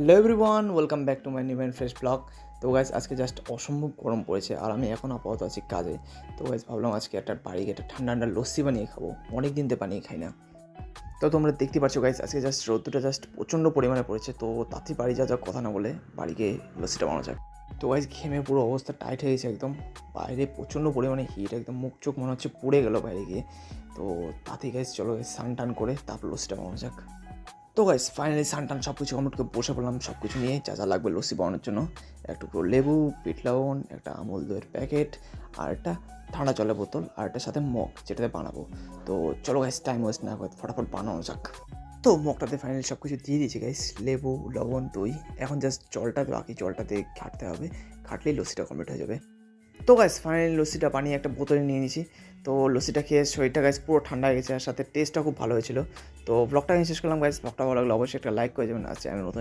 Hello everyone, welcome back to my new and fresh blog. তো guys আজকে just অসম্ভব গরম পড়েছে আর আমি এখন আপাতত আছি কাজে। তো গাইজ ভাবলাম আজকে একটা বাড়িকে একটা ঠান্ডা ঠান্ডা লস্যি বানিয়ে খাবো, অনেক দিন তো বানিয়ে খাই না। তো তোমরা দেখতে পাচ্ছ গাইজ আজকে জাস্ট রোদ্দুটা জাস্ট প্রচণ্ড পরিমাণে পড়েছে, তো তাতে বাড়ি যাওয়ার কথা না বলে বাড়িকে লস্যিটা বানানো যাক। তো গাইজ ঘেমে পুরো অবস্থা টাইট হয়ে গেছে একদম, বাইরে প্রচণ্ড পরিমাণে হিট, একদম মুখ চোখ মনে হচ্ছে পুড়ে গেল বাইরে গিয়ে। তো তাতে গাইজ চলো স্নান টান করে তারপর লস্যিটা বানানো যাক। তো গাইস ফাইনালি সানটান সব কিছু কমপ্লিট করে বসে পড়লাম, সব কিছু নিয়ে যা যা লাগবে লস্যি বানানোর জন্য। একটু লেবু, বিট লবণ, একটা আমুল দইয়ের প্যাকেট, আর একটা ঠান্ডা জলের বোতল, আর একটা সাথে মগ যেটাতে বানাবো। তো চলো গাইস টাইম ওয়েস্ট না করে ফটাফট বানানো যাক। তো মগটাতে ফাইনালি সব কিছু দিয়ে দিয়েছি গাইস, লেবু, লবণ, দই। এখন জাস্ট জলটা বাকি, জলটাতে ঘাটতে হবে, ঘাটলেই লস্যিটা কমপ্লিট হয়ে যাবে। তো গাইস ফাইনালি লস্যিটা বানিয়ে একটা বোতলে নিয়ে নিয়েছি। তো লস্যিটা খেয়ে শরীরটা গাইস পুরো ঠান্ডা হয়ে গেছে, আর সাথে টেস্টটা খুব ভালো হয়েছিল। তো ব্লগটা আমি শেষ করলাম গাইস। ব্লগটা ভালো লাগলে অবশ্যই একটা লাইক করে যাবেন, আর চ্যানেল নতুন